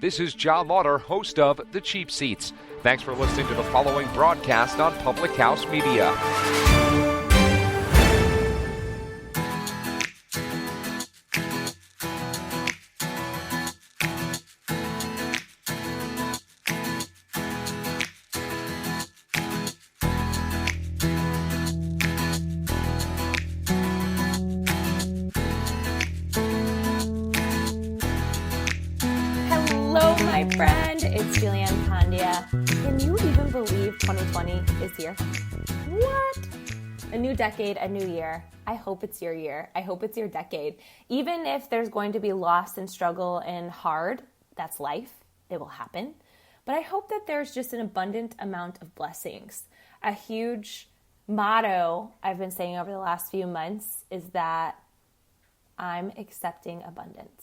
This is John Lauder, host of The Cheap Seats. Thanks for listening to the following broadcast on Public House Media. My friend, it's Julianne Candia. Can you even believe 2020 is here? What? A new decade, a new year. I hope it's your year. I hope it's your decade. Even if there's going to be loss and struggle and hard, that's life. It will happen. But I hope that there's just an abundant amount of blessings. A huge motto I've been saying over the last few months is that I'm accepting abundance.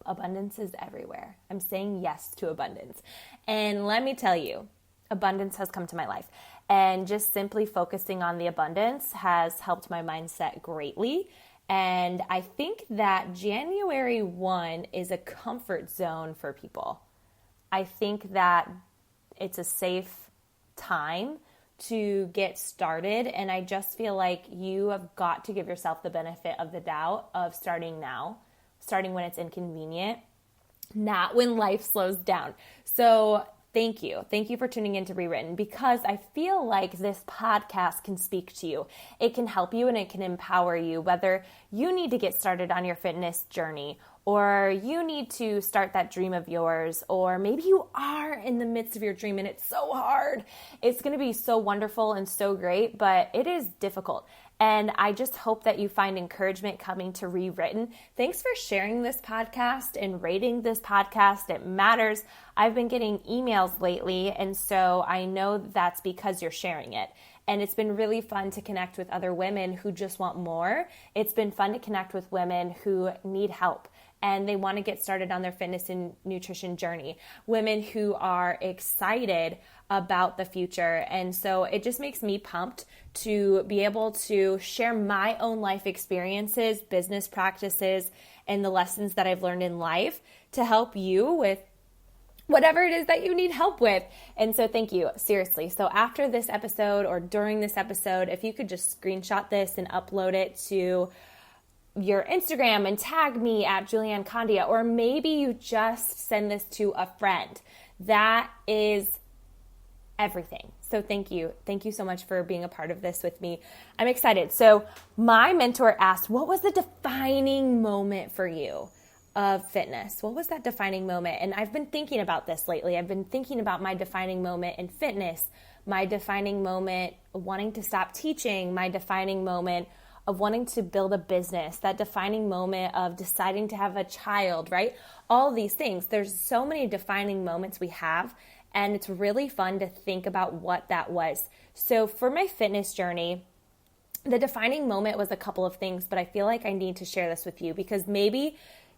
Abundance is everywhere. I'm saying yes to abundance. And let me tell you, abundance has come to my life. And just simply focusing on the abundance has helped my mindset greatly. And I think that January 1 is a comfort zone for people. I think that it's a safe time to get started. And I just feel like you have got to give yourself the benefit of the doubt of starting now. Starting when it's inconvenient, not when life slows down. So thank you. Thank you for tuning in to Rewritten, because I feel like this podcast can speak to you. It can help you and it can empower you, whether you need to get started on your fitness journey, or you need to start that dream of yours, or maybe you are in the midst of your dream and it's so hard. It's going to be so wonderful and so great, but it is difficult. And I just hope that you find encouragement coming to Rewritten. Thanks for sharing this podcast and rating this podcast. It matters. I've been getting emails lately, and so I know that's because you're sharing it. And it's been really fun to connect with other women who just want more. It's been fun to connect with women who need help and they want to get started on their fitness and nutrition journey. Women who are excited about the future. And so it just makes me pumped to be able to share my own life experiences, business practices, and the lessons that I've learned in life to help you with whatever it is that you need help with. And so thank you, seriously. So after this episode or during this episode, if you could just screenshot this and upload it to your Instagram and tag me at Julianne Candia, or maybe you just send this to a friend. That is everything. So thank you. Thank you so much for being a part of this with me. I'm excited. So my mentor asked, what was the defining moment for you of fitness? What was that defining moment? And I've been thinking about this lately. I've been thinking about my defining moment in fitness, my defining moment of wanting to stop teaching, my defining moment of wanting to build a business, that defining moment of deciding to have a child, right? All these things. There's so many defining moments we have, and it's really fun to think about what that was. So for my fitness journey, the defining moment was a couple of things, but I feel like I need to share this with you because maybe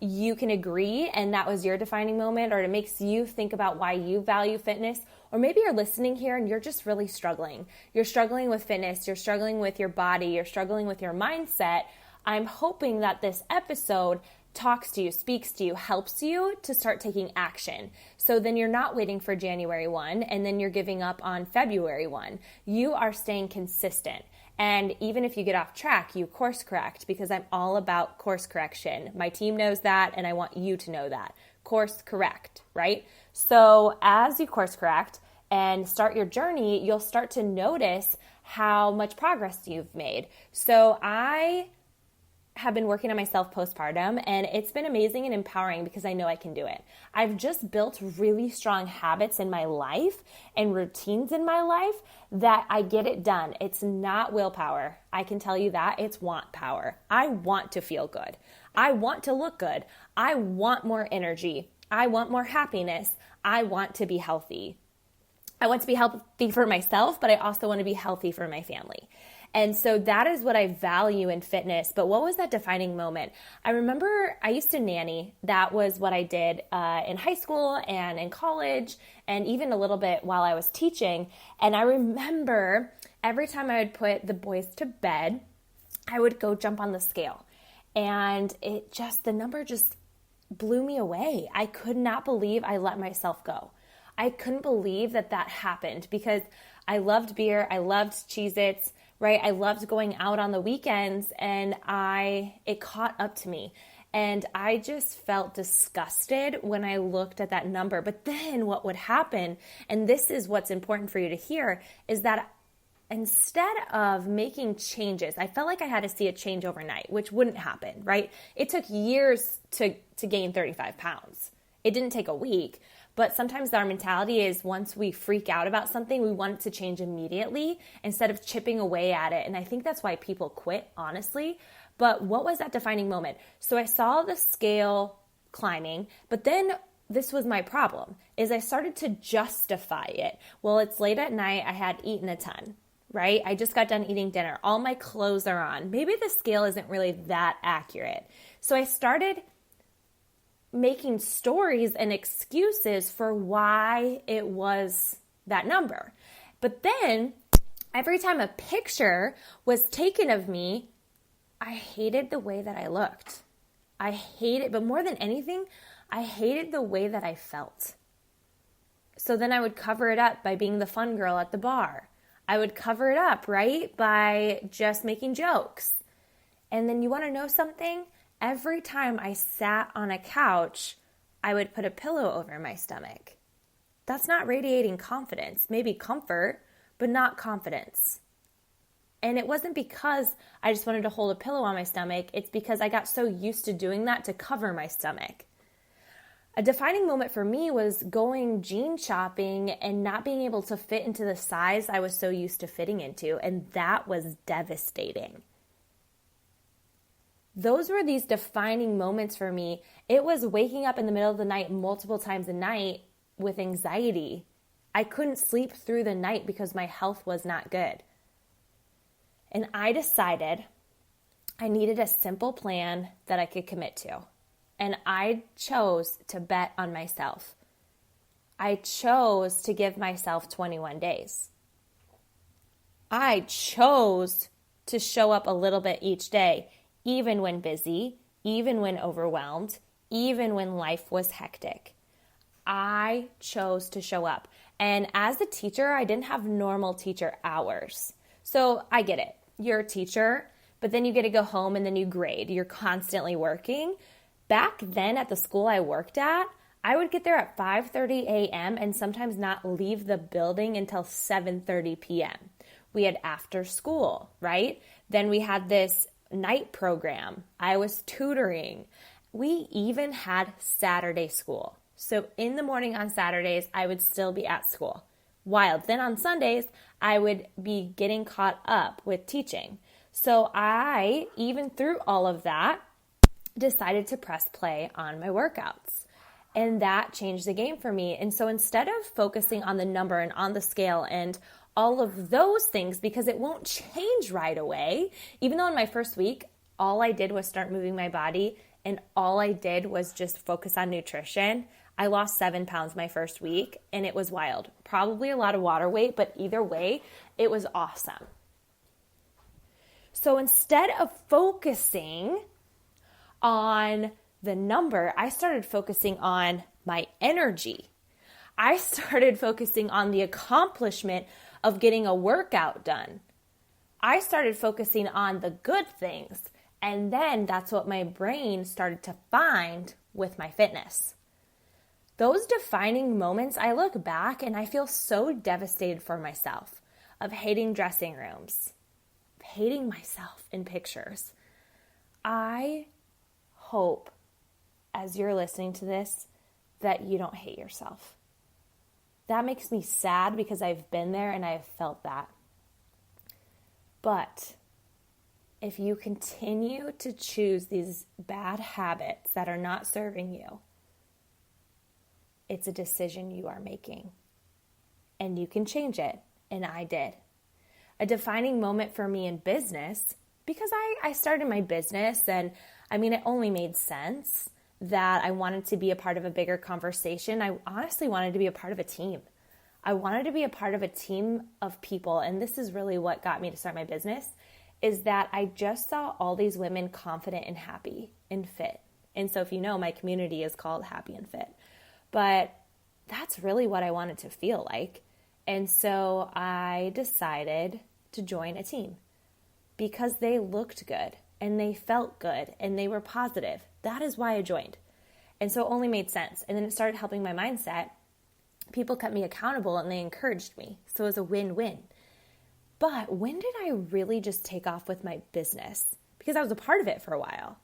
you can agree and that was your defining moment, or it makes you think about why you value fitness. Or maybe you're listening here and you're just really struggling. You're struggling with fitness, you're struggling with your body, you're struggling with your mindset. I'm hoping that this episode talks to you, speaks to you, helps you to start taking action. So then you're not waiting for January 1 and then you're giving up on February 1. You are staying consistent. And even if you get off track, you course correct, because I'm all about course correction. My team knows that, and I want you to know that. Course correct, right? So as you course correct and start your journey, you'll start to notice how much progress you've made. So I have been working on myself postpartum, and it's been amazing and empowering because I know I can do it. I've just built really strong habits in my life and routines in my life that I get it done. It's not willpower. I can tell you that. It's want power. I want to feel good. I want to look good. I want more energy. I want more happiness. I want to be healthy. I want to be healthy for myself, but I also want to be healthy for my family. And so that is what I value in fitness. But what was that defining moment? I remember I used to nanny. That was what I did in high school and in college, and even a little bit while I was teaching. And I remember every time I would put the boys to bed, I would go jump on the scale. And the number just blew me away. I could not believe I let myself go. I couldn't believe that happened because I loved beer. I loved Cheez-Its, right? I loved going out on the weekends, and it caught up to me. And I just felt disgusted when I looked at that number. But then what would happen, and this is what's important for you to hear, is that instead of making changes, I felt like I had to see a change overnight, which wouldn't happen, right? It took years to gain 35 pounds. It didn't take a week. But sometimes our mentality is once we freak out about something, we want it to change immediately instead of chipping away at it. And I think that's why people quit, honestly. But what was that defining moment? So I saw the scale climbing, but then this was my problem, is I started to justify it. Well, it's late at night. I had eaten a ton, right? I just got done eating dinner. All my clothes are on. Maybe the scale isn't really that accurate. So I started making stories and excuses for why it was that number. But then every time a picture was taken of me, I hated the way that I looked. I hated, but more than anything, I hated the way that I felt. So then I would cover it up by being the fun girl at the bar. I would cover it up, right, by just making jokes. And then you want to know something? Every time I sat on a couch, I would put a pillow over my stomach. That's not radiating confidence. Maybe comfort, but not confidence. And it wasn't because I just wanted to hold a pillow on my stomach. It's because I got so used to doing that to cover my stomach. A defining moment for me was going jean shopping and not being able to fit into the size I was so used to fitting into. And that was devastating. Those were these defining moments for me. It was waking up in the middle of the night multiple times a night with anxiety. I couldn't sleep through the night because my health was not good. And I decided I needed a simple plan that I could commit to. And I chose to bet on myself. I chose to give myself 21 days. I chose to show up a little bit each day, even when busy, even when overwhelmed, even when life was hectic. I chose to show up. And as a teacher, I didn't have normal teacher hours. So I get it. You're a teacher, but then you get to go home and then you grade. You're constantly working. Back then at the school I worked at, I would get there at 5:30 a.m. and sometimes not leave the building until 7:30 p.m. We had after school, right? Then we had this night program. I was tutoring. We even had Saturday school. So in the morning on Saturdays, I would still be at school. Wild. Then on Sundays, I would be getting caught up with teaching. So I, even through all of that, decided to press play on my workouts. And that changed the game for me. And so instead of focusing on the number and on the scale and all of those things, because it won't change right away, even though in my first week, all I did was start moving my body and all I did was just focus on nutrition. I lost 7 pounds my first week and it was wild. Probably a lot of water weight, but either way, it was awesome. So instead of focusing on the number, I started focusing on my energy. I started focusing on the accomplishment of getting a workout done. I started focusing on the good things. And then that's what my brain started to find with my fitness. Those defining moments, I look back and I feel so devastated for myself, of hating dressing rooms, hating myself in pictures. I hope, as you're listening to this, that you don't hate yourself. That makes me sad because I've been there and I've felt that. But if you continue to choose these bad habits that are not serving you, it's a decision you are making. And you can change it. And I did. A defining moment for me in business, because I started my business and it only made sense that I wanted to be a part of a bigger conversation. I honestly wanted to be a part of a team. I wanted to be a part of a team of people. And this is really what got me to start my business, is that I just saw all these women confident and happy and fit And so if you know, my community is called Happy and Fit. But that's really what I wanted to feel like. And so I decided to join a team because they looked good and they felt good and they were positive. That is why I joined. And so it only made sense. And then it started helping my mindset. People kept me accountable and they encouraged me. So it was a win-win. But when did I really just take off with my business? Because I was a part of it for a while.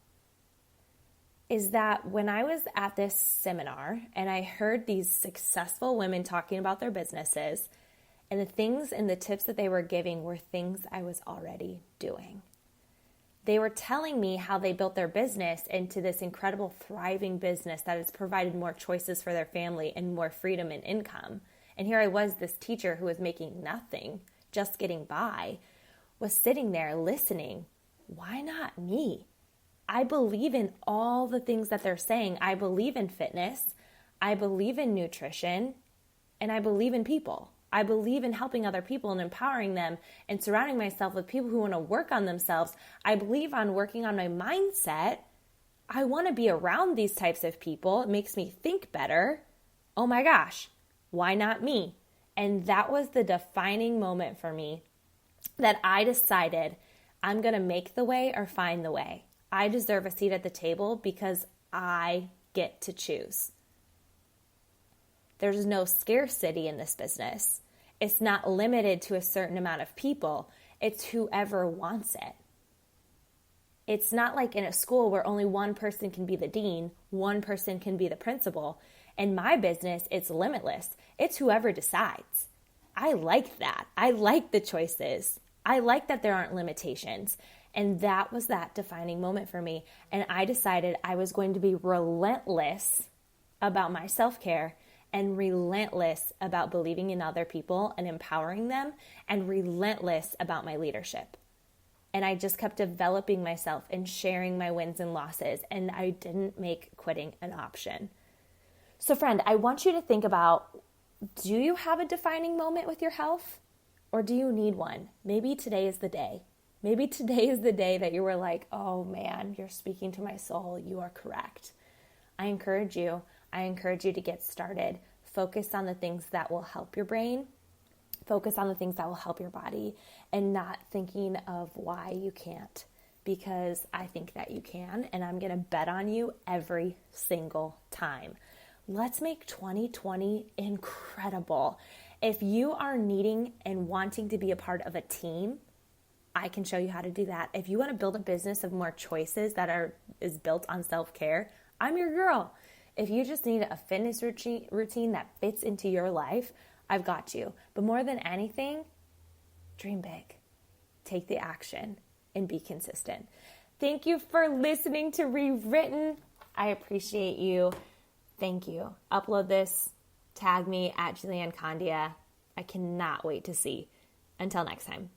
Is that when I was at this seminar and I heard these successful women talking about their businesses, and the things and the tips that they were giving were things I was already doing. They were telling me how they built their business into this incredible, thriving business that has provided more choices for their family and more freedom and income. And here I was, this teacher who was making nothing, just getting by, was sitting there listening. Why not me? I believe in all the things that they're saying. I believe in fitness. I believe in nutrition. And I believe in people. I believe in helping other people and empowering them and surrounding myself with people who want to work on themselves. I believe on working on my mindset. I want to be around these types of people. It makes me think better. Oh my gosh, why not me? And that was the defining moment for me that I decided I'm going to make the way or find the way. I deserve a seat at the table because I get to choose. There's no scarcity in this business. It's not limited to a certain amount of people. It's whoever wants it. It's not like in a school where only one person can be the dean, one person can be the principal. In my business, it's limitless. It's whoever decides. I like that. I like the choices. I like that there aren't limitations. And that was that defining moment for me. And I decided I was going to be relentless about my self-care and relentless about believing in other people and empowering them, and relentless about my leadership. And I just kept developing myself and sharing my wins and losses, and I didn't make quitting an option. So friend, I want you to think about, do you have a defining moment with your health, or do you need one? Maybe today is the day. Maybe today is the day that you were like, oh man, you're speaking to my soul. You are correct. I encourage you to get started. Focus on the things that will help your brain. Focus on the things that will help your body, and not thinking of why you can't, because I think that you can, and I'm going to bet on you every single time. Let's make 2020 incredible. If you are needing and wanting to be a part of a team, I can show you how to do that. If you want to build a business of more choices that is built on self-care, I'm your girl. If you just need a fitness routine that fits into your life, I've got you. But more than anything, dream big, take the action, and be consistent. Thank you for listening to Rewritten. I appreciate you. Thank you. Upload this, tag me at Julianne Condia. I cannot wait to see. Until next time.